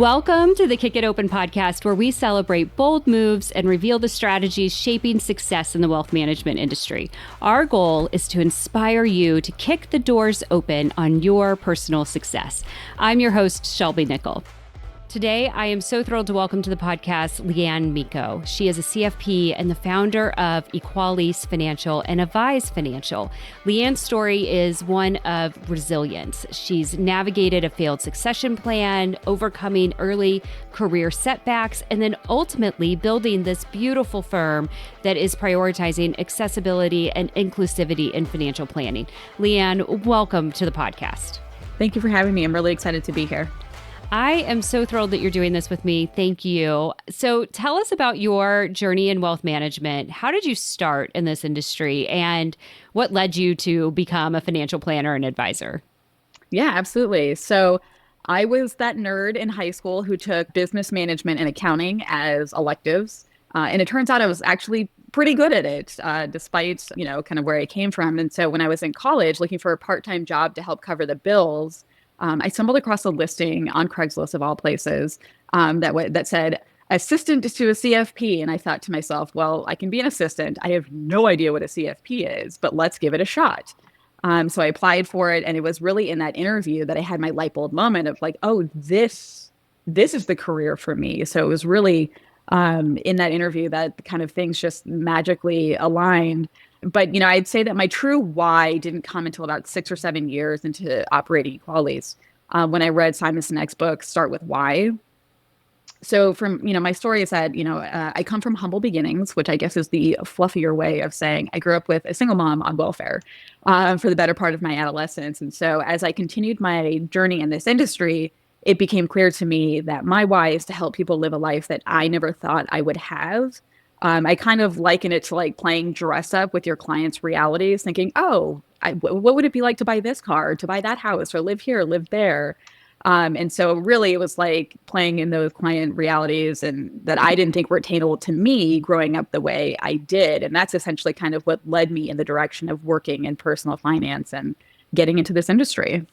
Welcome to the Kick It Open podcast, where we celebrate bold moves and reveal the strategies shaping success in the wealth management industry. Our goal is to inspire you to kick the doors open on your personal success. I'm your host, Shelby Nicholl. Today, I am so thrilled to welcome to the podcast Leighann Miko. She is a CFP and the founder of Equalis Financial and Avise Financial. Leighann's story is one of resilience. She's navigated a failed succession plan, overcoming early career setbacks, and then ultimately building this beautiful firm that is prioritizing accessibility and inclusivity in financial planning. Leighann, welcome to the podcast. Thank you for having me. I'm really excited to be here. I am so thrilled that you're doing this with me. Thank you. So tell us about your journey in wealth management. How did you start in this industry and what led you to become a financial planner and advisor? Yeah, absolutely. So I was that nerd in high school who took business management and accounting as electives. And it turns out I was actually pretty good at it, despite, kind of where I came from. And so when I was in college looking for a part-time job to help cover the bills, I stumbled across a listing on Craigslist of all places that said assistant to a CFP. And I thought to myself, well, I can be an assistant. I have no idea what a CFP is, but let's give it a shot. So I applied for it. And it was really in that interview that I had my light bulb moment of like, oh, this is the career for me. So it was really in that interview that kind of things just magically aligned. But, I'd say that my true why didn't come until about 6 or 7 years into operating Equalis, when I read Simon Sinek's book, Start With Why. So my story is that, I come from humble beginnings, which I guess is the fluffier way of saying I grew up with a single mom on welfare for the better part of my adolescence. And so as I continued my journey in this industry, it became clear to me that my why is to help people live a life that I never thought I would have. I kind of liken it to like playing dress up with your clients' realities, thinking, oh, what would it be like to buy this car, or to buy that house, or live here, live there? And so really it was like playing in those client realities and that I didn't think were attainable to me growing up the way I did. And that's essentially kind of what led me in the direction of working in personal finance and getting into this industry.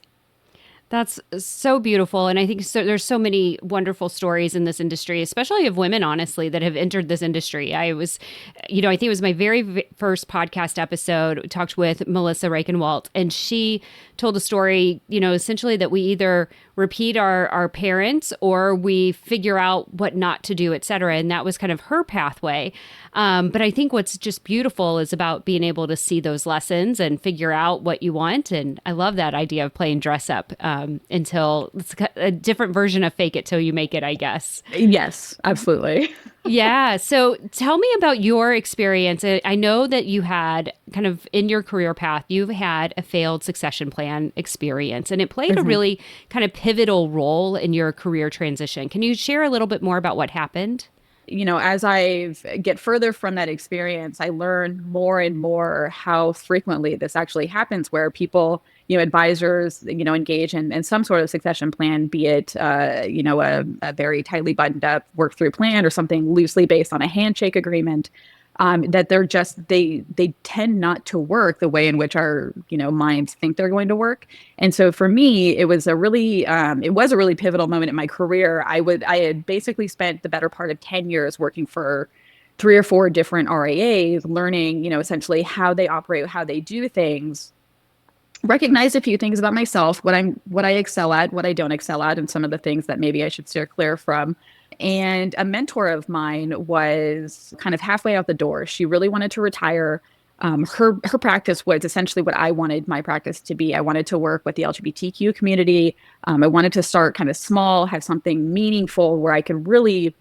That's so beautiful. And I think there's so many wonderful stories in this industry, especially of women, honestly, that have entered this industry. I think it was my very first podcast episode. We talked with Melissa Reichenwald, and she told a story, essentially that we either repeat our parents or we figure out what not to do, et cetera. And that was kind of her pathway. But I think what's just beautiful is about being able to see those lessons and figure out what you want. And I love that idea of playing dress up until it's a different version of fake it till you make it, I guess. Yes, absolutely. Yeah. So tell me about your experience. I know that you had kind of in your career path, you've had a failed succession plan experience, and it played a really kind of pivotal role in your career transition. Can you share a little bit more about what happened? As I get further from that experience, I learn more and more how frequently this actually happens, where people, advisors, engage in some sort of succession plan, be it, a very tightly buttoned up work through plan or something loosely based on a handshake agreement, that they tend not to work the way in which our, minds think they're going to work. And so for me, it was a really pivotal moment in my career. I had basically spent the better part of 10 years working for 3 or 4 different RIAs, learning, essentially how they operate, how they do things, recognize a few things about myself, what I excel at, what I don't excel at, and some of the things that maybe I should steer clear from. And a mentor of mine was kind of halfway out the door. She really wanted to retire. Her practice was essentially what I wanted my practice to be. I wanted to work with the LGBTQ community. I wanted to start kind of small, have something meaningful where I could really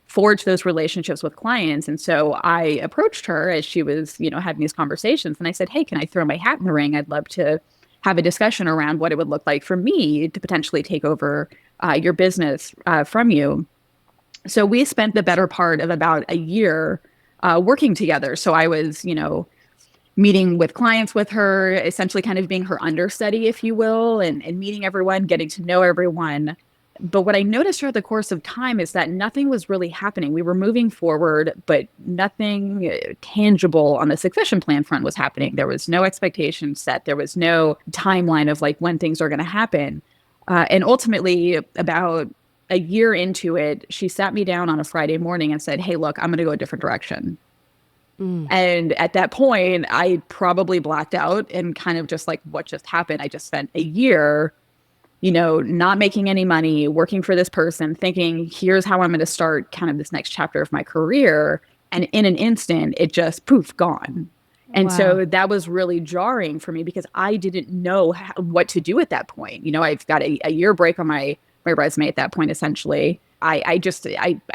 forge those relationships with clients. And so I approached her as she was, having these conversations. And I said, hey, can I throw my hat in the ring? I'd love to have a discussion around what it would look like for me to potentially take over your business from you. So we spent the better part of about a year working together. So I was, meeting with clients with her, essentially kind of being her understudy, if you will, and meeting everyone, getting to know everyone. But what I noticed throughout the course of time is that nothing was really happening. We were moving forward, but nothing tangible on the succession plan front was happening. There was no expectation set. There was no timeline of like when things are going to happen. And ultimately, about a year into it, she sat me down on a Friday morning and said, "Hey, look, I'm going to go a different direction." And at that point, I probably blacked out and kind of just like, what just happened? I just spent a year, not making any money, working for this person, thinking, here's how I'm going to start kind of this next chapter of my career. And in an instant, it just poof, gone. And Wow. so that was really jarring for me because I didn't know what to do at that point. I've got a year break on my resume at that point, essentially. I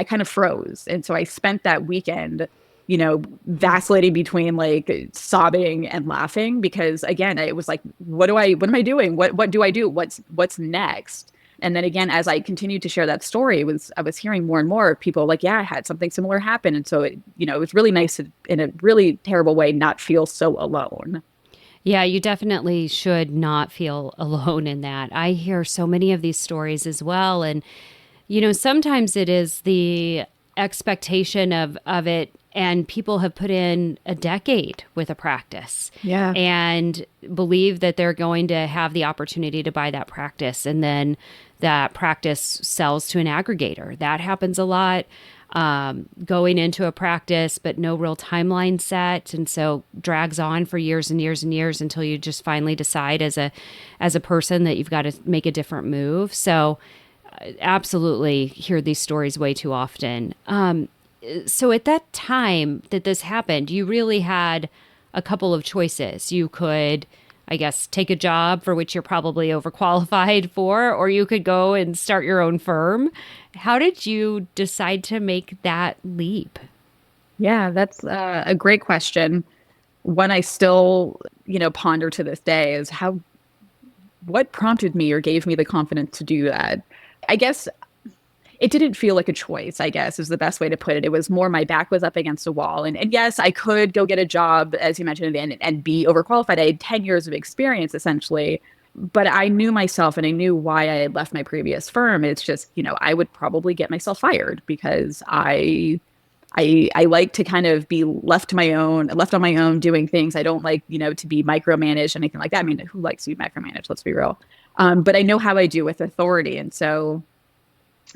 kind of froze. And so I spent that weekend, vacillating between like sobbing and laughing because again, it was like, what am I doing? What do I do? What's next? And then again, as I continued to share that story, I was hearing more and more people like, yeah, I had something similar happen. And so it was really nice to, in a really terrible way, not feel so alone. Yeah, you definitely should not feel alone in that. I hear so many of these stories as well. And, sometimes it is the expectation of it, and people have put in a decade with a practice Yeah. and believe that they're going to have the opportunity to buy that practice. And then that practice sells to an aggregator. That happens a lot. Going into a practice, but no real timeline set. And so drags on for years and years and years until you just finally decide as a person that you've got to make a different move. So absolutely hear these stories way too often. So at that time that this happened, you really had a couple of choices. You could, I guess, take a job for which you're probably overqualified for, or you could go and start your own firm. How did you decide to make that leap? Yeah, that's a great question. One I still, ponder to this day is what prompted me or gave me the confidence to do that. I guess it didn't feel like a choice, I guess, is the best way to put it. It was more my back was up against a wall. And yes, I could go get a job, as you mentioned, and be overqualified. I had 10 years of experience, essentially. But I knew myself and I knew why I had left my previous firm. It's just, I would probably get myself fired because I like to kind of be left on my own doing things. I don't like, to be micromanaged, anything like that. I mean, who likes to be micromanaged? Let's be real. But I know how I do with authority. And so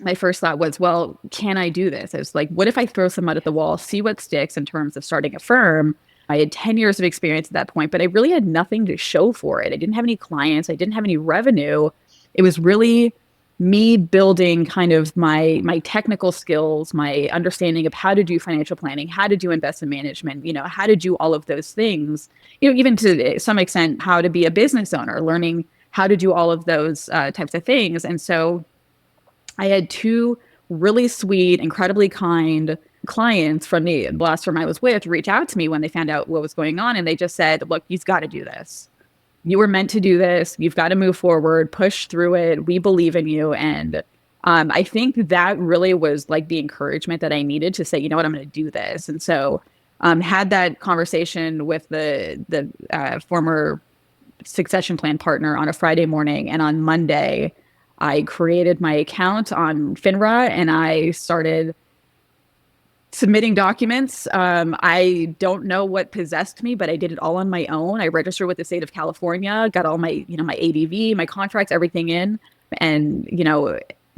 my first thought was, well, can I do this? I was like, what if I throw some mud at the wall, see what sticks in terms of starting a firm? I had 10 years of experience at that point, but I really had nothing to show for it. I didn't have any clients. I didn't have any revenue. It was really me building kind of my technical skills, my understanding of how to do financial planning, how to do investment management, how to do all of those things, even to some extent, how to be a business owner, learning how to do all of those types of things. And so I had two really sweet, incredibly kind clients from the last firm I was with reach out to me when they found out what was going on. And they just said, look, you've got to do this. You were meant to do this. You've got to move forward, push through it. We believe in you. And I think that really was like the encouragement that I needed to say, you know what, I'm going to do this. And so had that conversation with the former succession plan partner on a Friday morning. And on Monday, I created my account on FINRA and I started submitting documents. I don't know what possessed me, but I did it all on my own. I registered with the state of California, got all my, my ADV, my contracts, everything in, and,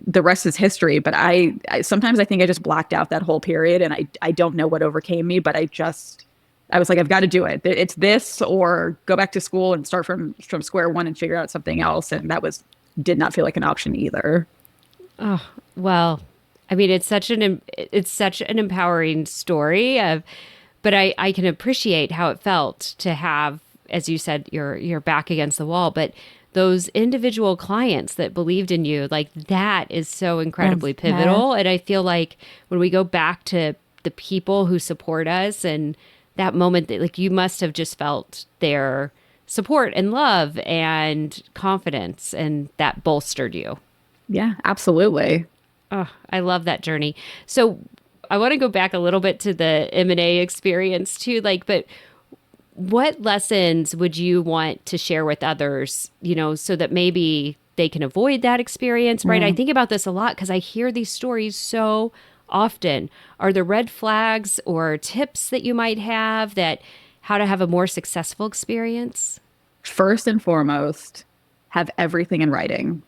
the rest is history. But I sometimes I think I just blacked out that whole period and I don't know what overcame me, but I was like, I've got to do it. It's this or go back to school and start from square one and figure out something else. And that did not feel like an option either. Oh, well, I mean, it's such an empowering story but I can appreciate how it felt to have, as you said, your back against the wall, but those individual clients that believed in you, like that is so incredibly pivotal. And I feel like when we go back to the people who support us and that moment that like you must have just felt their support and love and confidence and that bolstered you. Yeah, absolutely. Oh, I love that journey. So I want to go back a little bit to the M&A experience too, but what lessons would you want to share with others, so that maybe they can avoid that experience, right? I think about this a lot because I hear these stories so often. Are there red flags or tips that you might have that how to have a more successful experience? First and foremost, have everything in writing.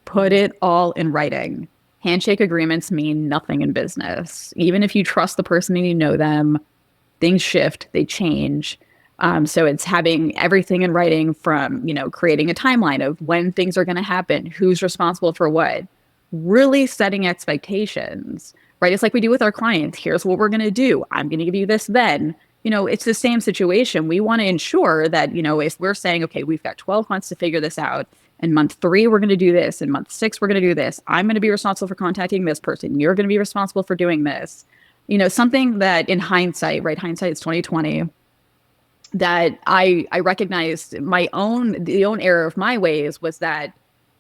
Put it all in writing. handshake agreements mean nothing in business. Even if you trust the person and you know them, things shift, they change. So it's having everything in writing from, creating a timeline of when things are going to happen, who's responsible for what, really setting expectations, right? It's like we do with our clients. Here's what we're going to do. I'm going to give you this then. It's the same situation. We want to ensure that, if we're saying, okay, we've got 12 months to figure this out. In month 3, we're going to do this. In month 6, we're going to do this. I'm going to be responsible for contacting this person. You're going to be responsible for doing this. Something that in hindsight, right? Hindsight is 2020. That I recognized the own error of my ways was that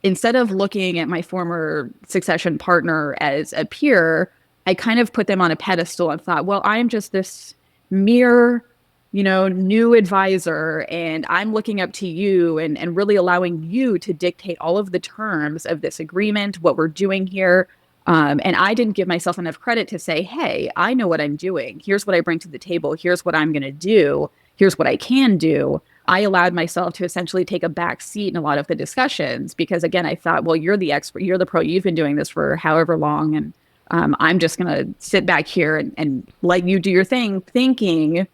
instead of looking at my former succession partner as a peer, I kind of put them on a pedestal and thought, well, I'm just this mere, new advisor, and I'm looking up to you and really allowing you to dictate all of the terms of this agreement, what we're doing here. And I didn't give myself enough credit to say, hey, I know what I'm doing. Here's what I bring to the table. Here's what I'm going to do. Here's what I can do. I allowed myself to essentially take a back seat in a lot of the discussions because, again, I thought, well, you're the expert. You're the pro. You've been doing this for however long. And I'm just going to sit back here and let you do your thing, thinking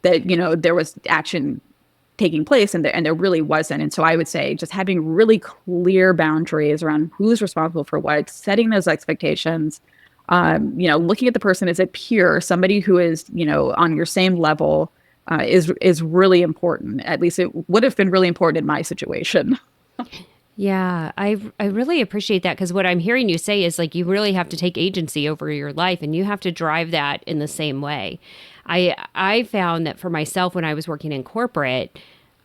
that, there was action taking place and there really wasn't. And so I would say just having really clear boundaries around who's responsible for what, setting those expectations, looking at the person as a peer, somebody who is, on your same level, is really important. At least it would have been really important in my situation. Yeah, I really appreciate that because what I'm hearing you say is like you really have to take agency over your life and you have to drive that in the same way. I found that for myself when I was working in corporate,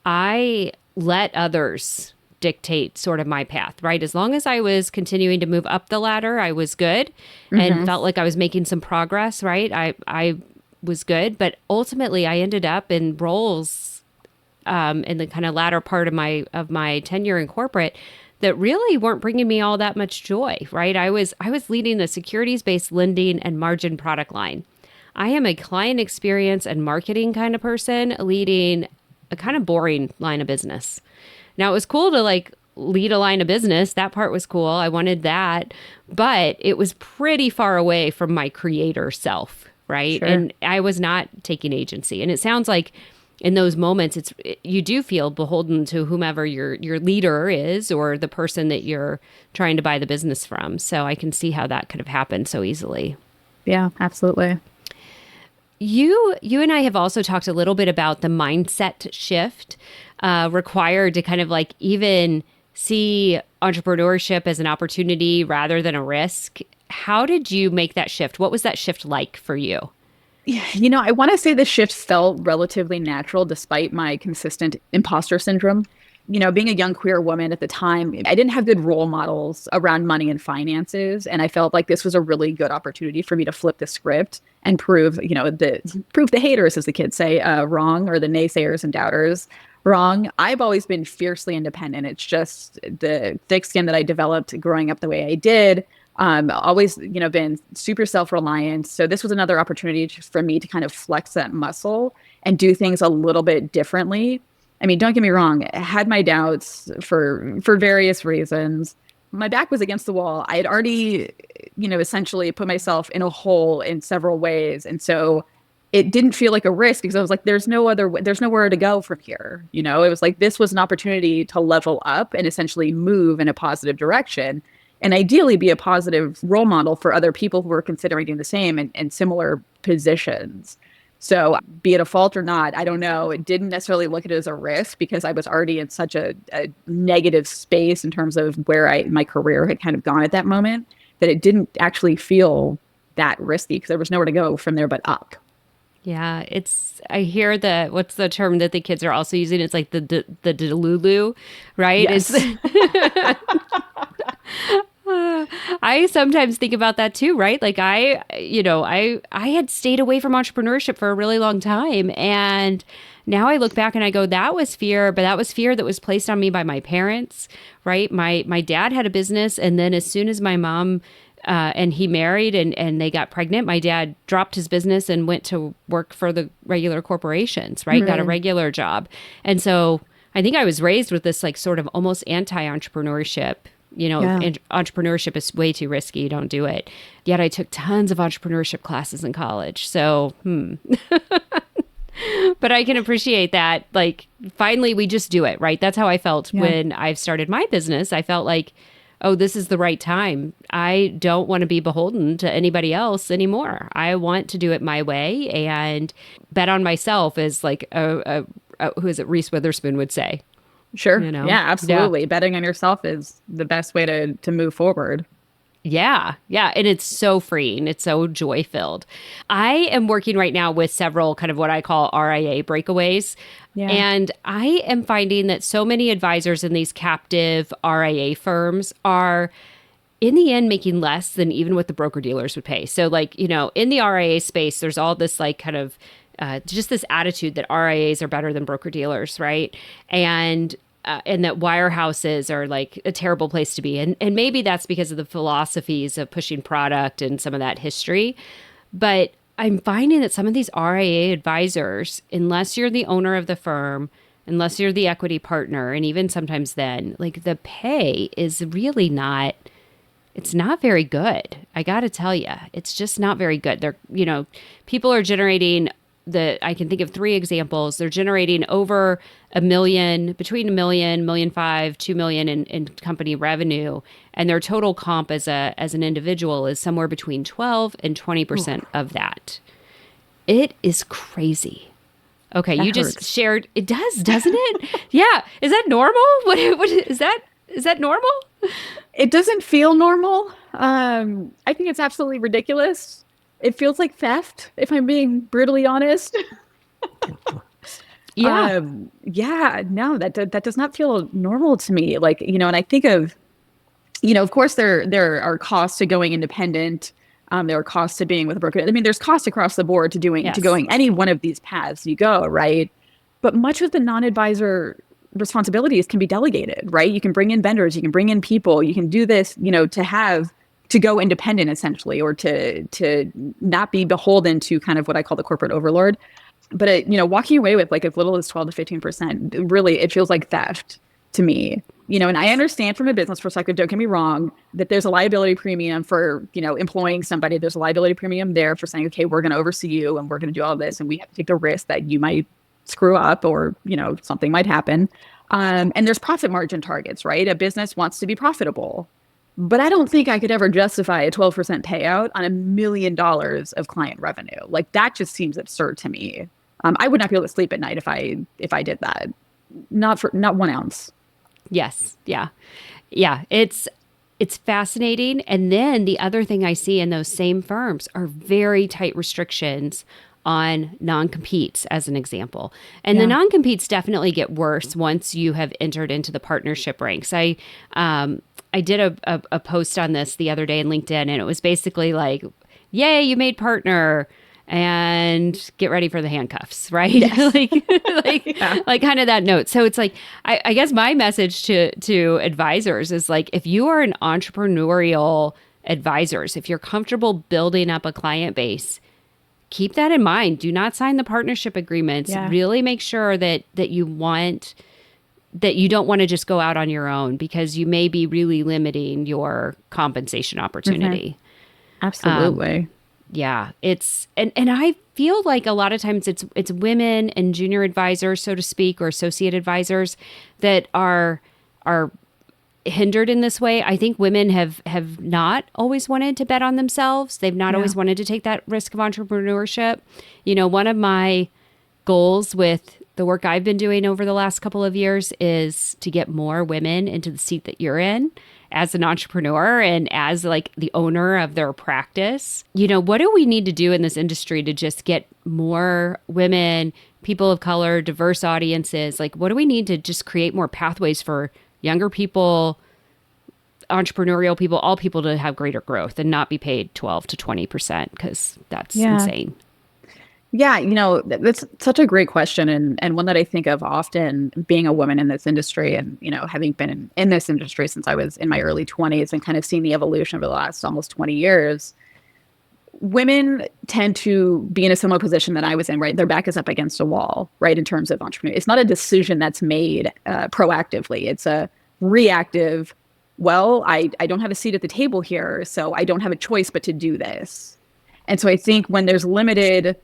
I let others dictate sort of my path, right? As long as I was continuing to move up the ladder, I was good and felt like I was making some progress, right? I was good, but ultimately I ended up in roles in the kind of latter part of my tenure in corporate that really weren't bringing me all that much joy, right? I was leading the securities-based lending and margin product line. I am a client experience and marketing kind of person leading a kind of boring line of business. Now, it was cool to like lead a line of business. That part was cool. I wanted that, but it was pretty far away from my creator self, right? Sure. And I was not taking agency. And it sounds like in those moments, you do feel beholden to whomever your leader is or the person that you're trying to buy the business from. So I can see how that could have happened so easily. Yeah, absolutely. You and I have also talked a little bit about the mindset shift required to kind of like even see entrepreneurship as an opportunity rather than a risk. How did you make that shift? What was that shift like for you? Yeah, I want to say the shift felt relatively natural despite my consistent imposter syndrome. Being a young queer woman at the time, I didn't have good role models around money and finances. And I felt like this was a really good opportunity for me to flip the script and prove the haters, as the kids say, wrong, or the naysayers and doubters wrong. I've always been fiercely independent. It's just the thick skin that I developed growing up the way I did. Always, been super self-reliant. So this was another opportunity for me to kind of flex that muscle and do things a little bit differently. I mean, don't get me wrong, I had my doubts for various reasons. My back was against the wall. I had already, essentially put myself in a hole in several ways. And so it didn't feel like a risk because I was like, there's nowhere to go from here. It was like, this was an opportunity to level up and essentially move in a positive direction and ideally be a positive role model for other people who are considering doing the same in similar positions. So be it a fault or not, I don't know. It didn't necessarily look at it as a risk because I was already in such a negative space in terms of where my career had kind of gone at that moment that it didn't actually feel that risky because there was nowhere to go from there but up. Yeah, I hear what's the term that the kids are also using? It's like the delulu, right? Yes. I sometimes think about that too, right? Like I had stayed away from entrepreneurship for a really long time. And now I look back and I go, that was fear, but that was fear that was placed on me by my parents, right? My dad had a business. And then as soon as my mom and he married and they got pregnant, my dad dropped his business and went to work for the regular corporations, right? Got a regular job. And so I think I was raised with this like sort of almost anti-entrepreneurship Yeah. Entrepreneurship is way too risky. You don't do it. Yet I took tons of entrepreneurship classes in college. So, but I can appreciate that. Like, finally, we just do it, right? That's how I felt when I started my business. I felt like, oh, this is the right time. I don't want to be beholden to anybody else anymore. I want to do it my way and bet on myself, as like who is it? Reese Witherspoon would say. Sure. Yeah, absolutely. Yeah. Betting on yourself is the best way to move forward. Yeah. Yeah. And it's so freeing. It's so joy filled. I am working right now with several kind of what I call RIA breakaways. Yeah. And I am finding that so many advisors in these captive RIA firms are in the end making less than even what the broker dealers would pay. So like, in the RIA space, there's all this like kind of just this attitude that RIAs are better than broker dealers, right? And that wirehouses are like a terrible place to be. And maybe that's because of the philosophies of pushing product and some of that history. But I'm finding that some of these RIA advisors, unless you're the owner of the firm, unless you're the equity partner, and even sometimes then, like the pay is really not, it's not very good. I got to tell you, it's just not very good. They're, people are generating I can think of 3 examples. They're generating over $1 million, between $1 million, $1.5 million, $2 million in company revenue, and their total comp as an individual is somewhere between 12 and 20% of that. It is crazy. Okay, that you hurts. Just shared. It does, doesn't it? Yeah. Is that normal? What is that? Is that normal? It doesn't feel normal. I think it's absolutely ridiculous. It feels like theft, if I'm being brutally honest. Yeah. No, that does not feel normal to me. Like, and I think of course there are costs to going independent. There are costs to being with a broker. I mean, there's costs across the board to going any one of these paths you go, right? But much of the non-advisor responsibilities can be delegated, right? You can bring in vendors, you can bring in people, you can do this, to go independent essentially, or to not be beholden to kind of what I call the corporate overlord. But walking away with like as little as 12 to 15%, really, it feels like theft to me. And I understand from a business perspective, don't get me wrong, that there's a liability premium for, employing somebody. There's a liability premium there for saying, okay, we're going to oversee you and we're going to do all this, and we have to take the risk that you might screw up or, something might happen. And there's profit margin targets, right? A business wants to be profitable. But I don't think I could ever justify a 12% payout on $1 million of client revenue. Like, that just seems absurd to me. I would not be able to sleep at night if I did that. Not 1 ounce. Yes. Yeah. Yeah. It's fascinating. And then the other thing I see in those same firms are very tight restrictions on non-competes, as an example. And the non-competes definitely get worse once you have entered into the partnership ranks. I did a post on this the other day in LinkedIn, and it was basically like, yay, you made partner, and get ready for the handcuffs, right? Yes. like kind of that note. So it's like, I guess my message to advisors is like, if you are an entrepreneurial advisors, if you're comfortable building up a client base, keep that in mind. Do not sign the partnership agreements. Yeah. Really make sure that you don't want to just go out on your own, because you may be really limiting your compensation opportunity. Mm-hmm. Absolutely. Yeah, it's and I feel like a lot of times it's women and junior advisors, so to speak, or associate advisors that are hindered in this way. I think women have not always wanted to bet on themselves. They've not always wanted to take that risk of entrepreneurship. One of my goals with the work I've been doing over the last couple of years is to get more women into the seat that you're in as an entrepreneur and as like the owner of their practice. What do we need to do in this industry to just get more women, people of color, diverse audiences? Like, what do we need to just create more pathways for younger people, entrepreneurial people, all people to have greater growth and not be paid 12 to 20%, because that's insane. Yeah, that's such a great question, and one that I think of often, being a woman in this industry, and having been in this industry since I was in my early 20s and kind of seen the evolution over the last almost 20 years. Women tend to be in a similar position that I was in, right? Their back is up against a wall, right? In terms of entrepreneurship, it's not a decision that's made proactively. It's a reactive well, I don't have a seat at the table here, so I don't have a choice but to do this. And so I think when there's limited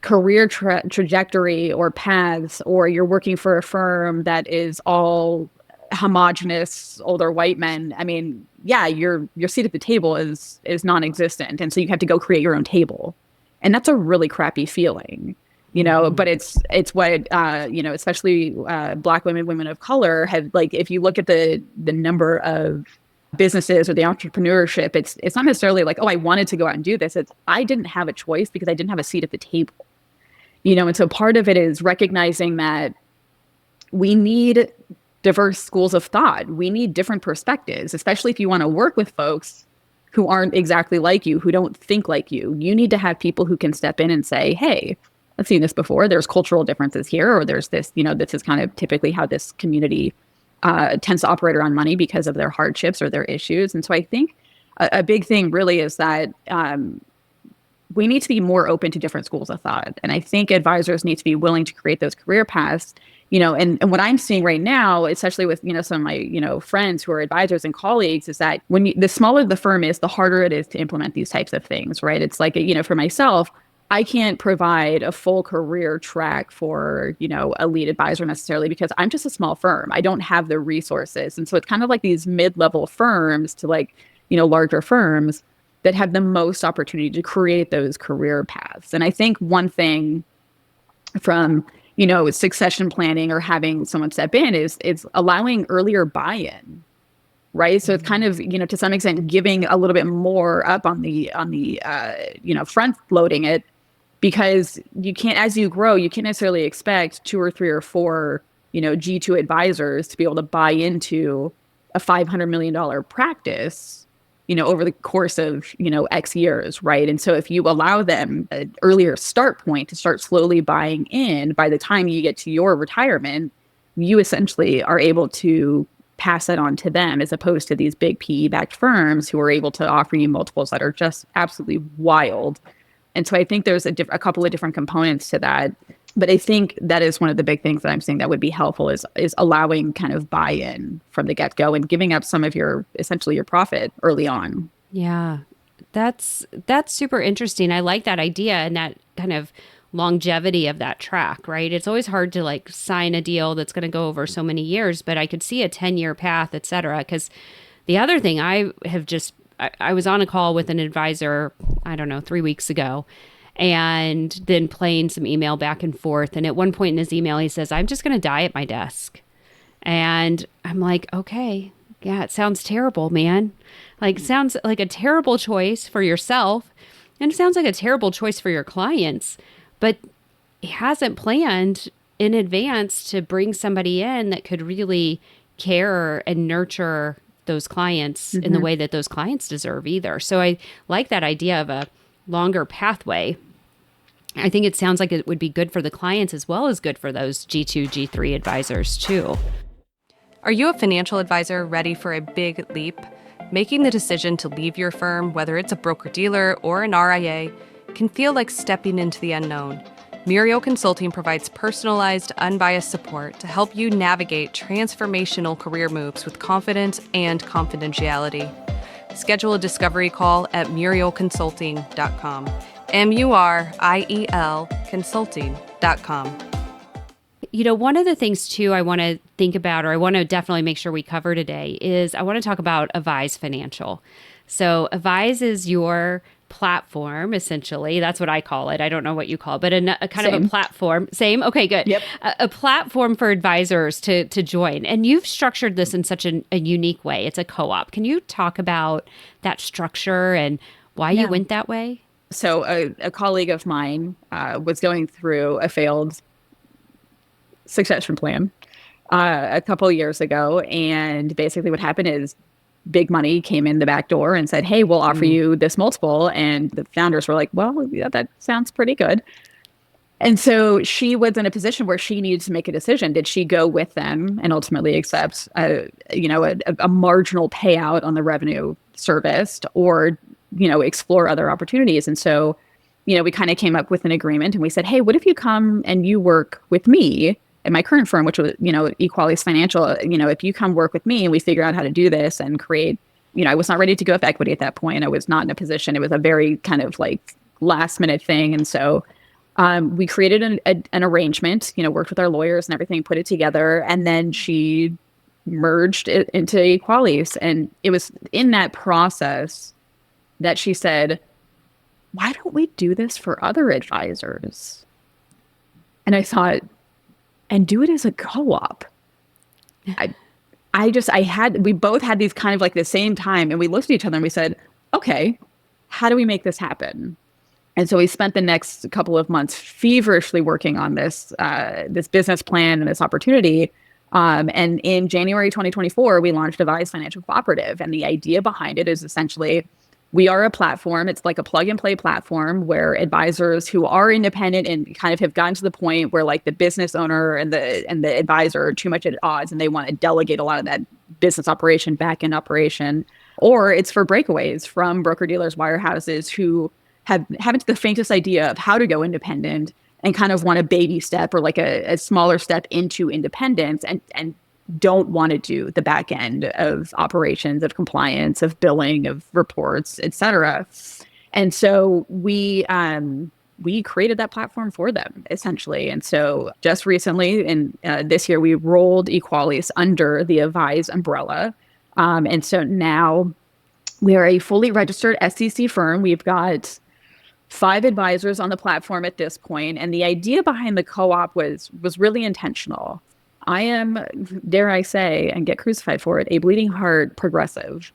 career trajectory or paths, or you're working for a firm that is all homogenous older white men, I mean, yeah, your seat at the table is non-existent, and so you have to go create your own table, and that's a really crappy feeling, but it's what especially Black women of color have, like, if you look at the number of businesses or the entrepreneurship, it's not necessarily like, oh, I wanted to go out and do this. It's, I didn't have a choice because I didn't have a seat at the table. And so part of it is recognizing that we need diverse schools of thought. We need different perspectives, especially if you want to work with folks who aren't exactly like you, who don't think like you. You need to have people who can step in and say, hey, I've seen this before. There's cultural differences here, or there's this, this is kind of typically how this community tends to operate around money because of their hardships or their issues. And so I think a big thing really is that we need to be more open to different schools of thought. And I think advisors need to be willing to create those career paths, and what I'm seeing right now, especially with, some of my, friends who are advisors and colleagues, is that the smaller the firm is, the harder it is to implement these types of things, right? It's like, for myself, I can't provide a full career track for, a lead advisor necessarily, because I'm just a small firm. I don't have the resources. And so it's kind of like these mid-level firms to, like, larger firms that have the most opportunity to create those career paths. And I think one thing from, succession planning or having someone step in is allowing earlier buy-in, right? So it's kind of, to some extent, giving a little bit more up on the front loading it, because you can't, as you grow, you can't necessarily expect 2 or 3 or 4, G2 advisors to be able to buy into a $500 million practice, over the course of, X years, right? And so if you allow them an earlier start point to start slowly buying in, by the time you get to your retirement, you essentially are able to pass that on to them, as opposed to these big PE-backed firms who are able to offer you multiples that are just absolutely wild. And so I think there's a couple of different components to that. But I think that is one of the big things that I'm saying that would be helpful is allowing kind of buy-in from the get-go and giving up some of essentially your profit early on. Yeah, that's super interesting. I like that idea and that kind of longevity of that track, right? It's always hard to, like, sign a deal that's going to go over so many years, but I could see a 10-year path, et cetera. Because the other thing I was on a call with an advisor, I don't know, 3 weeks ago, and then playing some email back and forth. And at one point in his email, he says, I'm just going to die at my desk. And I'm like, okay, yeah, it sounds terrible, man. Like, sounds like a terrible choice for yourself. And it sounds like a terrible choice for your clients. But he hasn't planned in advance to bring somebody in that could really care and nurture those clients in the way that those clients deserve either. So I like that idea of a longer pathway. I think it sounds like it would be good for the clients as well as good for those G2, G3 advisors too. Are you a financial advisor ready for a big leap? Making the decision to leave your firm, whether it's a broker-dealer or an RIA, can feel like stepping into the unknown. Muriel Consulting provides personalized, unbiased support to help you navigate transformational career moves with confidence and confidentiality. Schedule a discovery call at murielconsulting.com. MURIEL consulting.com. One of the things too I want to think about, or I want to definitely make sure we cover today, is I want to talk about Avise Financial. So Avise is your platform, essentially. That's what I call it. I don't know what you call it, but a kind of a platform. Same? Okay, good. Yep. A platform for advisors to join. And you've structured this in such a unique way. It's a co-op. Can you talk about that structure and why you went that way? So a colleague of mine was going through a failed succession plan a couple of years ago. And basically what happened is big money came in the back door and said, hey, we'll offer you this multiple. And the founders were like, well, yeah, that sounds pretty good. And so she was in a position where she needed to make a decision. Did she go with them and ultimately accept a marginal payout on the revenue serviced, or explore other opportunities? And so, we kind of came up with an agreement, and we said, hey, what if you come and you work with me my current firm, which was, Equalis Financial, if you come work with me and we figure out how to do this and create, I was not ready to go with equity at that point. I was not in a position. It was a very kind of like last minute thing. And so we created an arrangement, worked with our lawyers and everything, put it together. And then she merged it into Equalis. And it was in that process that she said, why don't we do this for other advisors? And I thought, and do it as a co-op. We both had these kind of like the same time, and we looked at each other and we said, okay, how do we make this happen? And so we spent the next couple of months feverishly working on this business plan and this opportunity. And in January 2024, we launched Avise Financial Cooperative. And the idea behind it is essentially, we are a platform. It's like a plug and play platform where advisors who are independent and kind of have gotten to the point where like the business owner and the advisor are too much at odds and they want to delegate a lot of that business operation, back end operation, or it's for breakaways from broker dealers, wirehouses who haven't the faintest idea of how to go independent and kind of want a baby step or like a smaller step into independence and don't want to do the back end of operations, of compliance, of billing, of reports, et cetera. And so we created that platform for them, essentially. And so just recently, in this year, we rolled Equalis under the Avise umbrella. And so now we are a fully registered SEC firm. We've got 5 advisors on the platform at this point. And the idea behind the co-op was really intentional. I am, dare I say, and get crucified for it, a bleeding heart progressive.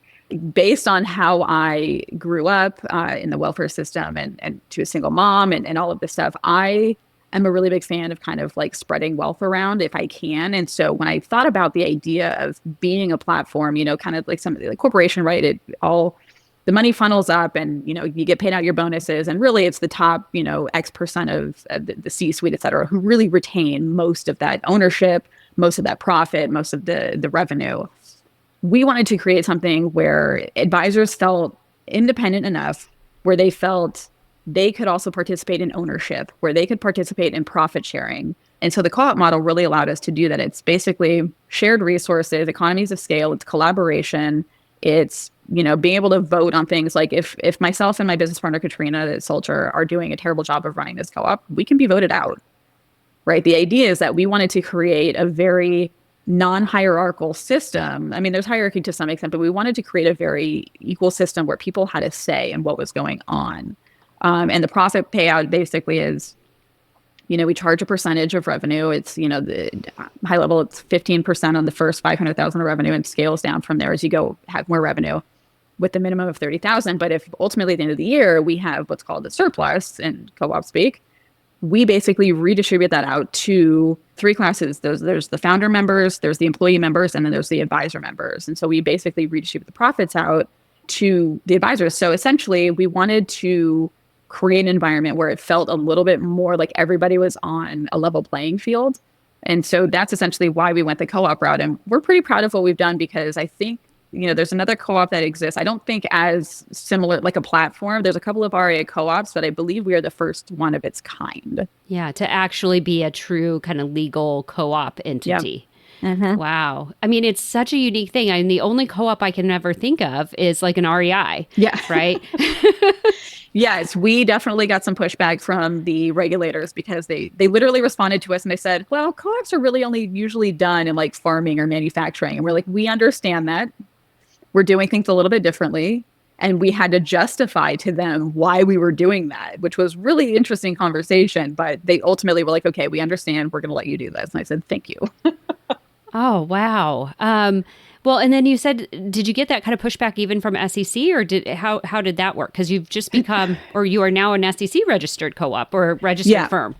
Based on how I grew up in the welfare system and to a single mom and all of this stuff, I am a really big fan of kind of like spreading wealth around if I can. And so when I thought about the idea of being a platform, kind of like something like corporation, right? The money funnels up and, you get paid out your bonuses. And really it's the top, X percent of the C-suite, et cetera, who really retain most of that ownership, most of that profit, most of the revenue. We wanted to create something where advisors felt independent enough, where they felt they could also participate in ownership, where they could participate in profit sharing. And so the co-op model really allowed us to do that. It's basically shared resources, economies of scale, it's collaboration, it's being able to vote on things like if myself and my business partner, Katrina Solcher, are doing a terrible job of running this co-op, we can be voted out, right? The idea is that we wanted to create a very non-hierarchical system. I mean, there's hierarchy to some extent, but we wanted to create a very equal system where people had a say in what was going on. And the profit payout basically is, we charge a percentage of revenue. It's, the high level, it's 15% on the first 500,000 of revenue and scales down from there as you go have more revenue with the minimum of 30,000. But if ultimately at the end of the year, we have what's called a surplus in co-op speak, we basically redistribute that out to 3 classes. There's the founder members, there's the employee members, and then there's the advisor members. And so we basically redistribute the profits out to the advisors. So essentially, we wanted to create an environment where it felt a little bit more like everybody was on a level playing field. And so that's essentially why we went the co-op route. And we're pretty proud of what we've done because I think, there's another co-op that exists. I don't think as similar, like a platform. There's a couple of RIA co-ops, but I believe we are the first one of its kind. Yeah, to actually be a true kind of legal co-op entity. Yep. Mm-hmm. Wow. I mean, it's such a unique thing. I mean, the only co-op I can ever think of is like an REI. Yeah. Right? Yes, we definitely got some pushback from the regulators because they literally responded to us and they said, well, co-ops are really only usually done in like farming or manufacturing. And we're like, we understand that. We're doing things a little bit differently. And we had to justify to them why we were doing that, which was really interesting conversation. But they ultimately were like, okay, we understand. We're going to let you do this. And I said, thank you. Oh, wow. Well, and then you said, did you get that kind of pushback even from SEC or how did that work? Because you've just become, or you are now an SEC registered co-op or registered firm.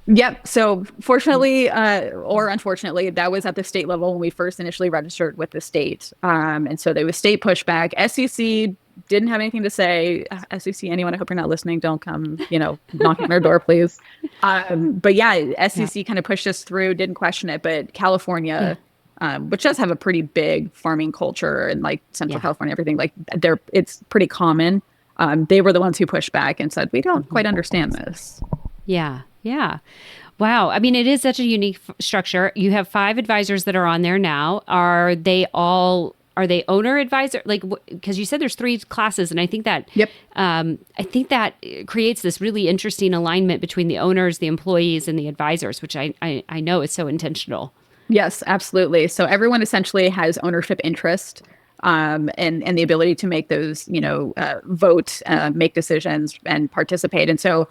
Yep. So fortunately, or unfortunately, that was at the state level when we first initially registered with the state. And so there was state pushback. SEC didn't have anything to say. SEC, anyone, I hope you're not listening. Don't come, knocking on our door, please. But yeah, SEC kind of pushed us through, didn't question it. But California, which does have a pretty big farming culture and like Central California, everything like it's pretty common. They were the ones who pushed back and said, we don't quite understand this. Yeah. Yeah. Wow. I mean, it is such a unique structure. You have 5 advisors that are on there now. Are they owner advisor? Like, because you said there's 3 classes, and I think that, Yep. I think that creates this really interesting alignment between the owners, the employees, and the advisors, which I know is so intentional. Yes, absolutely. So everyone essentially has ownership interest, and the ability to make those, vote, make decisions, and participate. And so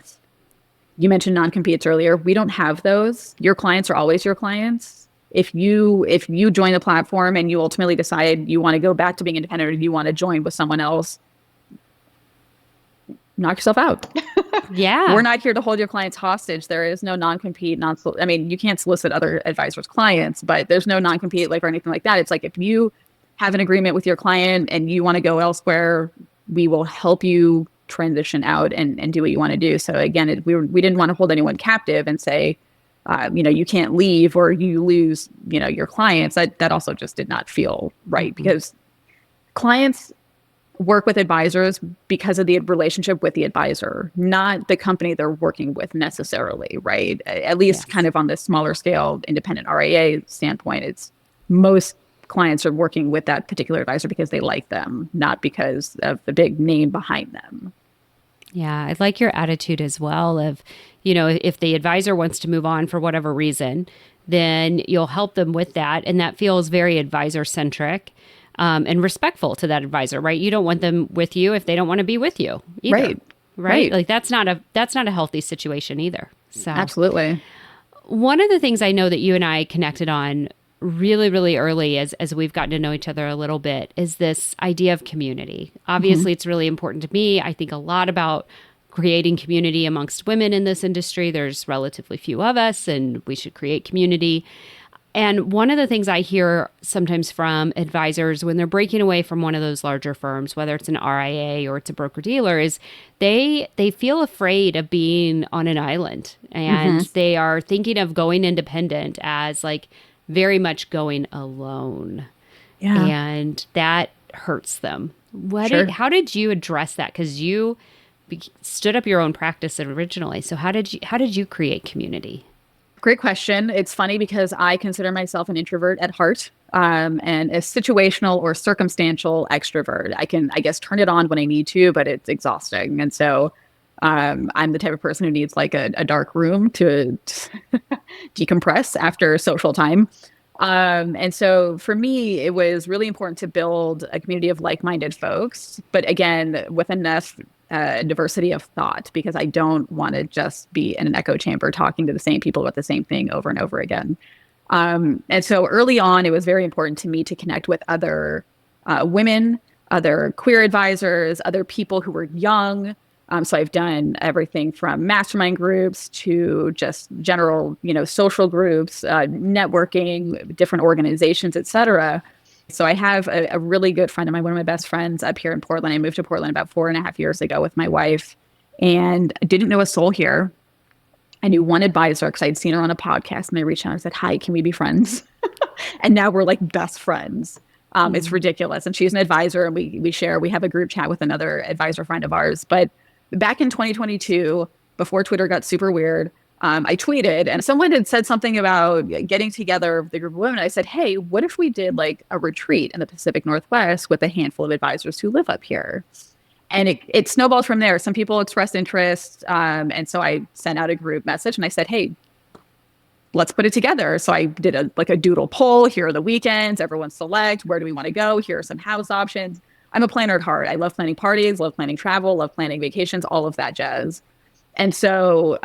you mentioned non-competes earlier. We don't have those. Your clients are always your clients. If you join the platform and you ultimately decide you want to go back to being independent, or you want to join with someone else, knock yourself out. Yeah. We're not here to hold your clients hostage. There is no non-compete. I mean, you can't solicit other advisors' clients, but there's no non-compete or anything like that. It's like, if you have an agreement with your client and you want to go elsewhere, we will help you transition out and do what you want to do. So again, we didn't want to hold anyone captive and say, you can't leave or you lose, your clients. That also just did not feel right, because clients work with advisors because of the relationship with the advisor, not the company they're working with necessarily, right? At least kind of on the smaller scale, independent RIA standpoint, it's most clients are working with that particular advisor because they like them, not because of the big name behind them. Yeah, I like your attitude as well of, if the advisor wants to move on for whatever reason, then you'll help them with that. And that feels very advisor centric, and respectful to that advisor, right? You don't want them with you if they don't want to be with you either. Right. Like that's not a healthy situation either. So absolutely. One of the things I know that you and I connected on really, really early as we've gotten to know each other a little bit is this idea of community. Obviously, it's really important to me. I think a lot about creating community amongst women in this industry. There's relatively few of us, and we should create community. And one of the things I hear sometimes from advisors when they're breaking away from one of those larger firms, whether it's an RIA or it's a broker-dealer, is they feel afraid of being on an island. And they are thinking of going independent as like very much going alone. Yeah. And that hurts them. How did you address that? Because you stood up your own practice originally. So how did you create community? Great question. It's funny because I consider myself an introvert at heart, and a situational or circumstantial extrovert. I can, I guess, turn it on when I need to, but it's exhausting. And so I'm the type of person who needs like a dark room to decompress after social time. And so for me, it was really important to build a community of like-minded folks, but again, with enough diversity of thought, because I don't want to just be in an echo chamber talking to the same people about the same thing over and over again. And so early on, it was very important to me to connect with other women, other queer advisors, other people who were young. So I've done everything from mastermind groups to just general, social groups, networking, different organizations, et cetera. So I have a really good friend of mine, one of my best friends up here in Portland. I moved to Portland about 4.5 years ago with my wife, and I didn't know a soul here. I knew one advisor because I'd seen her on a podcast, and I reached out and said, "Hi, can we be friends?" And now we're like best friends. It's ridiculous. And she's an advisor, and we have a group chat with another advisor friend of ours. But back in 2022, before Twitter got super weird, I tweeted, and someone had said something about getting together with a group of women. I said, "Hey, what if we did like a retreat in the Pacific Northwest with a handful of advisors who live up here?" And it snowballed from there. Some people expressed interest. And so I sent out a group message and I said, "Hey, let's put it together." So I did a doodle poll. Here are the weekends. Everyone select. Where do we want to go? Here are some house options. I'm a planner at heart. I love planning parties, love planning travel, love planning vacations, all of that jazz. And so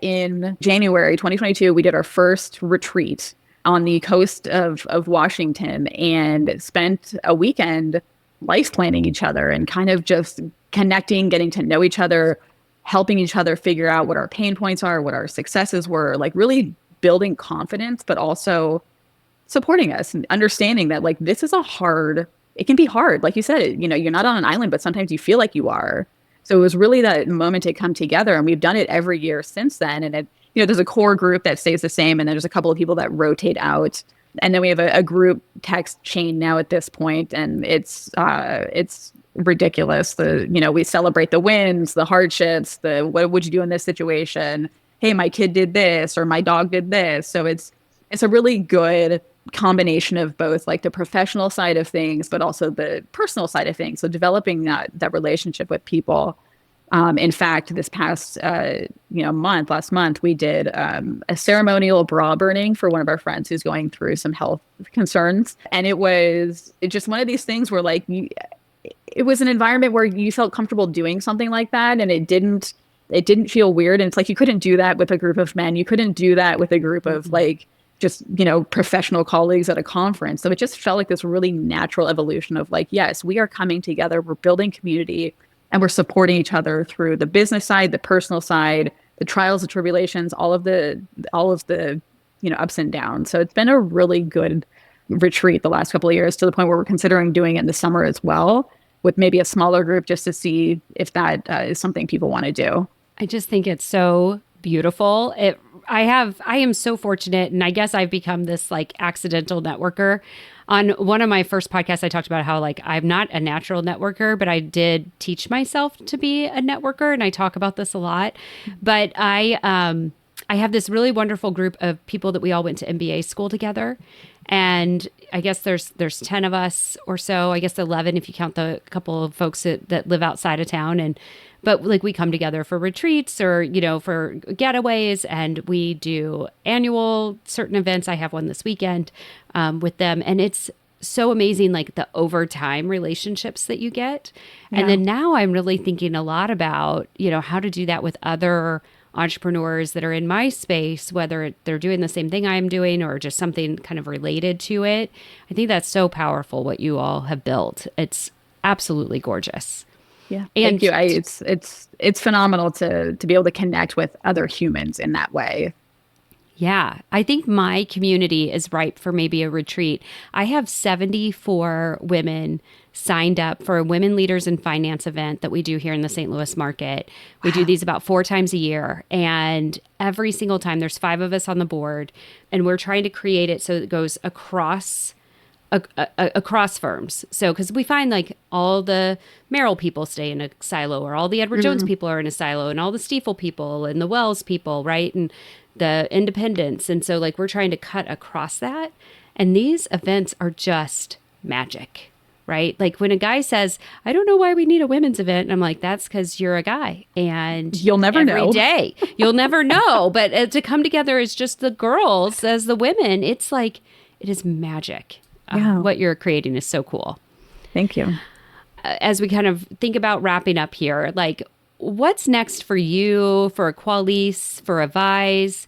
in January 2022, we did our first retreat on the coast of Washington and spent a weekend life planning each other and kind of just connecting, getting to know each other, helping each other figure out what our pain points are, what our successes were, like really building confidence, but also supporting us and understanding that like this is it can be hard. Like you said, you're not on an island, but sometimes you feel like you are. So it was really that moment to come together, and we've done it every year since then. And there's a core group that stays the same, and then there's a couple of people that rotate out, and then we have a group text chain now at this point, and it's ridiculous. We celebrate the wins, the hardships, what would you do in this situation, hey, my kid did this or my dog did this. So it's a really good combination of both like the professional side of things, but also the personal side of things. So developing that relationship with people. In fact, this past last month, we did a ceremonial bra burning for one of our friends who's going through some health concerns, and it was just one of these things where like it was an environment where you felt comfortable doing something like that, and it didn't feel weird. And it's like you couldn't do that with a group of men, you couldn't do that with a group of like just professional colleagues at a conference. So it just felt like this really natural evolution of like, yes, we are coming together, we're building community. And we're supporting each other through the business side, the personal side, the trials and tribulations, all of the ups and downs. So it's been a really good retreat the last couple of years, to the point where we're considering doing it in the summer as well, with maybe a smaller group, just to see if that is something people want to do. I just think it's so beautiful. I am so fortunate, and I guess I've become this like accidental networker. On one of my first podcasts, I talked about how like I'm not a natural networker, but I did teach myself to be a networker, and I talk about this a lot. But I have this really wonderful group of people that we all went to MBA school together, and I guess there's 10 of us or so. I guess 11 if you count the couple of folks that live outside of town. But like we come together for retreats or, for getaways, and we do annual certain events. I have one this weekend with them. And it's so amazing, like the overtime relationships that you get. Yeah. And then now I'm really thinking a lot about, how to do that with other entrepreneurs that are in my space, whether they're doing the same thing I'm doing or just something kind of related to it. I think that's so powerful what you all have built. It's absolutely gorgeous. Yeah, thank you. It's phenomenal to be able to connect with other humans in that way. Yeah, I think my community is ripe for maybe a retreat. I have 74 women signed up for a Women Leaders in Finance event that we do here in the St. Louis market. We do these about 4 times a year, and every single time there's 5 of us on the board, and we're trying to create it so it goes across firms. So, because we find like all the Merrill people stay in a silo, or all the Edward Jones people are in a silo, and all the Stiefel people and the Wells people, right? And the independents. And so like we're trying to cut across that. And these events are just magic, right? Like when a guy says, I don't know why we need a women's event. And I'm like, that's because you're a guy, and you'll never know. Every day, you'll never know. But to come together as just the girls, as the women, it's like, it is magic. Yeah. What you're creating is so cool. Thank you. As we kind of think about wrapping up here, like what's next for you, for Equalis, for Avise?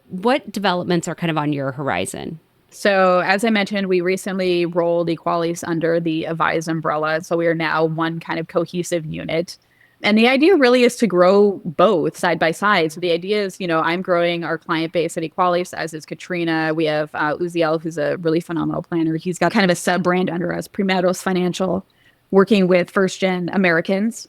What developments are kind of on your horizon? So as I mentioned, we recently rolled Equalis under the Avise umbrella. So we are now one kind of cohesive unit. And the idea really is to grow both side by side. So the idea is, I'm growing our client base at Equalis, as is Katrina. We have Uziel, who's a really phenomenal planner. He's got kind of a sub-brand under us, Avise Financial, working with first-gen Americans.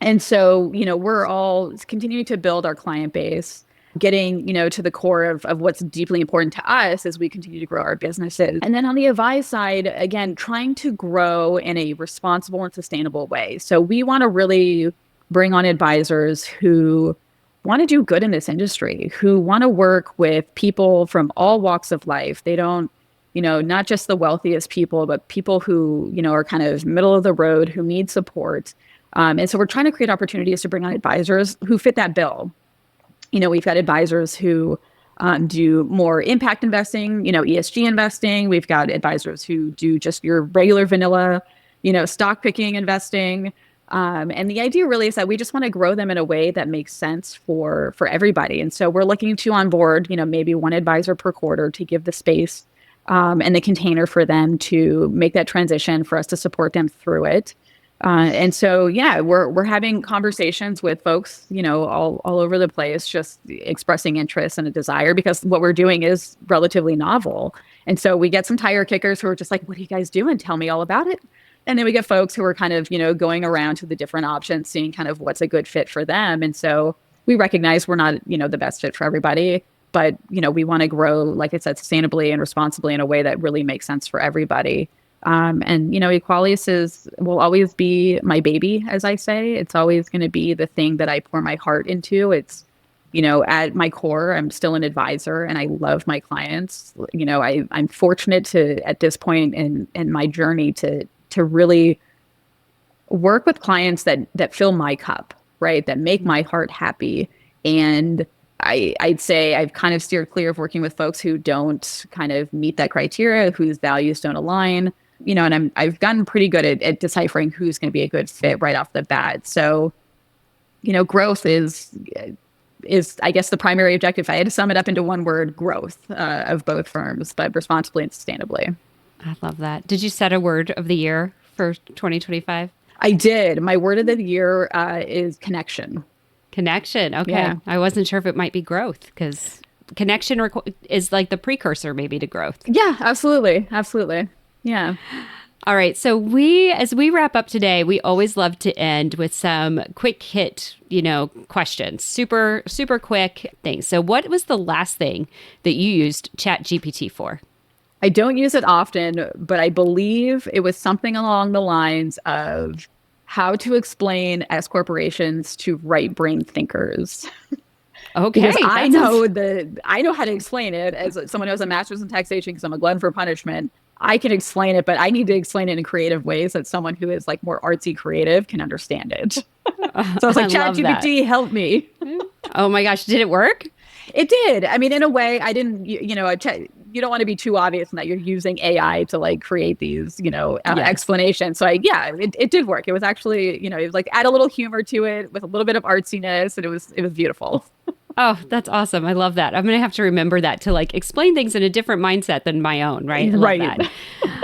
And so, we're all continuing to build our client base, getting, to the core of what's deeply important to us as we continue to grow our businesses. And then on the Avise side, again, trying to grow in a responsible and sustainable way. So we want to really bring on advisors who want to do good in this industry, who want to work with people from all walks of life. They don't, not just the wealthiest people, but people who, are kind of middle of the road, who need support. And so we're trying to create opportunities to bring on advisors who fit that bill. We've got advisors who do more impact investing, ESG investing. We've got advisors who do just your regular vanilla, stock picking investing. And the idea really is that we just want to grow them in a way that makes sense for everybody. And so we're looking to onboard, maybe one advisor per quarter to give the space and the container for them to make that transition, for us to support them through it. And so, yeah, we're having conversations with folks, all over the place, just expressing interest and a desire, because what we're doing is relatively novel. And so we get some tire kickers who are just like, what are you guys doing? Tell me all about it. And then we get folks who are kind of, going around to the different options, seeing kind of what's a good fit for them. And so we recognize we're not, the best fit for everybody, but, we want to grow, like I said, sustainably and responsibly in a way that really makes sense for everybody. And, Equalis will always be my baby, as I say. It's always going to be the thing that I pour my heart into. It's at my core, I'm still an advisor and I love my clients. I'm fortunate to, at this point in my journey, to really work with clients that fill my cup, right? That make my heart happy. And I'd say I've kind of steered clear of working with folks who don't kind of meet that criteria, whose values don't align, and I've gotten pretty good at deciphering who's going to be a good fit right off the bat. So, growth is I guess the primary objective. If I had to sum it up into one word, growth of both firms, but responsibly and sustainably. I love that. Did you set a word of the year for 2025? I did. My word of the year is connection. Connection. Okay. Yeah. I wasn't sure if it might be growth, because connection is like the precursor maybe to growth. Yeah, absolutely. Absolutely. Yeah. All right. So as we wrap up today, we always love to end with some quick hit, questions, super, super quick things. So what was the last thing that you used ChatGPT for? I don't use it often, but I believe it was something along the lines of how to explain S corporations to right brain thinkers. Okay. Because I know how to explain it as someone who has a master's in taxation, because I'm a glutton for punishment. I can explain it, but I need to explain it in creative ways that someone who is like more artsy creative can understand it. So I was like, ChatGPT, help me. Oh my gosh. Did it work? It did. I mean, in a way, I didn't, you don't want to be too obvious in that you're using AI to like create these, explanations. So it did work. It was actually, it was like add a little humor to it with a little bit of artsiness, and it was beautiful. Oh, that's awesome. I love that. I'm going to have to remember that to like explain things in a different mindset than my own, right? I love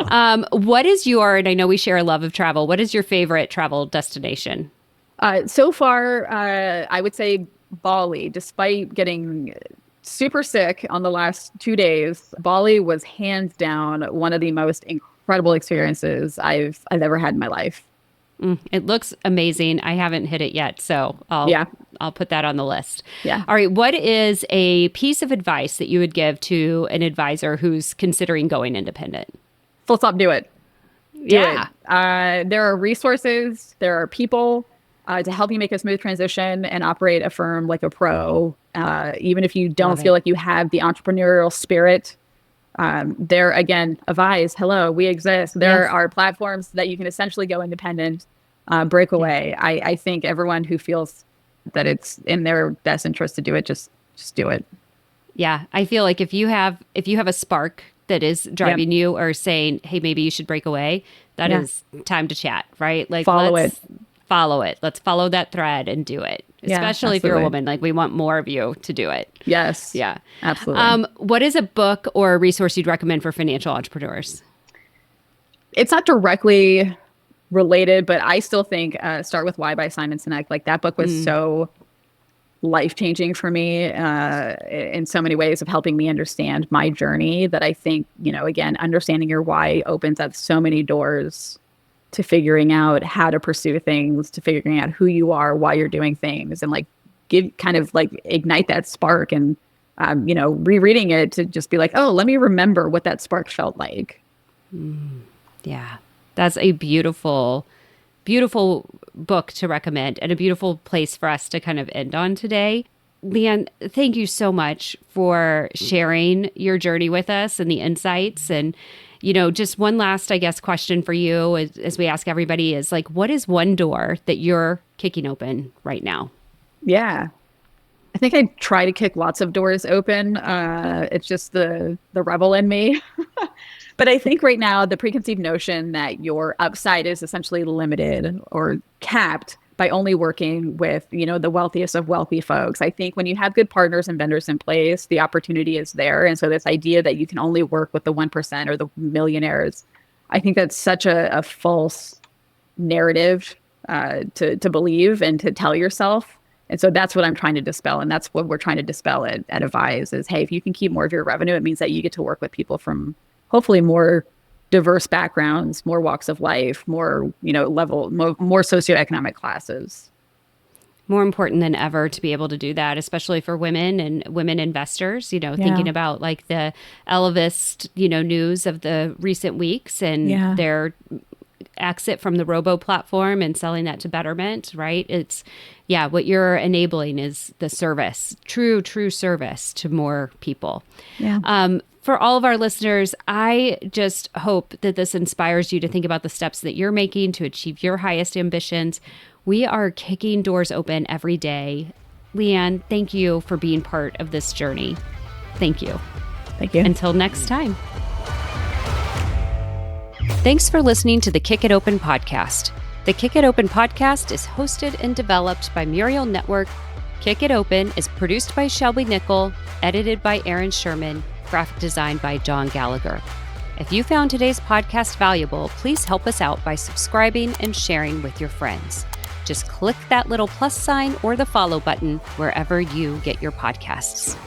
that. What is and I know we share a love of travel, what is your favorite travel destination? So far, I would say Bali. Despite getting super sick on the last 2 days, Bali was hands down one of the most incredible experiences I've ever had in my life. It looks amazing. I haven't hit it yet, so I'll put that on the list. Yeah. All right. What is a piece of advice that you would give to an advisor who's considering going independent? Full stop. Do it. Do Yeah. it. There are resources. There are people to help you make a smooth transition and operate a firm like a pro. Even if you don't feel like you have the entrepreneurial spirit. There again, Avise, hello, we exist. There are platforms that you can essentially go independent, break away. I think everyone who feels that it's in their best interest to do it, just do it. Yeah, I feel like if you have a spark that is driving you or saying, hey, maybe you should break away, that is time to chat, right? Like let's follow it. Let's follow that thread and do it. Especially if you're a woman, like we want more of you to do it. Yes. Yeah. Absolutely. What is a book or a resource you'd recommend for financial entrepreneurs? It's not directly related, but I still think Start With Why by Simon Sinek. Like that book was so life-changing for me in so many ways of helping me understand my journey that I think, again, understanding your why opens up so many doors to figuring out how to pursue things, to figuring out who you are, why you're doing things, and like ignite that spark and, rereading it to just be like, oh, let me remember what that spark felt like. Yeah, that's a beautiful, beautiful book to recommend and a beautiful place for us to kind of end on today. Leighann, thank you so much for sharing your journey with us and the insights. And just one last, I guess, question for you as we ask everybody is like, what is one door that you're kicking open right now? Yeah. I think I try to kick lots of doors open. It's just the rebel in me. But I think right now the preconceived notion that your upside is essentially limited or capped by only working with, the wealthiest of wealthy folks. I think when you have good partners and vendors in place, the opportunity is there. And so this idea that you can only work with the 1% or the millionaires, I think that's such a false narrative to believe and to tell yourself. And so that's what I'm trying to dispel. And that's what we're trying to dispel at Avise is, hey, if you can keep more of your revenue, it means that you get to work with people from hopefully more diverse backgrounds, more walks of life, more, more socioeconomic classes. More important than ever to be able to do that, especially for women and women investors, thinking about like the Equalis, news of the recent weeks and their exit from the robo platform and selling that to Betterment, right? What you're enabling is the service, true service to more people. Yeah. For all of our listeners, I just hope that this inspires you to think about the steps that you're making to achieve your highest ambitions. We are kicking doors open every day. Leighann, thank you for being part of this journey. Thank you. Thank you. Until next time. Thanks for listening to the Kick It Open podcast. The Kick It Open podcast is hosted and developed by Muriel Network. Kick It Open is produced by Shelby Nicholl, edited by Aaron Sherman, graphic design by John Gallagher. If you found today's podcast valuable, please help us out by subscribing and sharing with your friends. Just click that little plus sign or the follow button wherever you get your podcasts.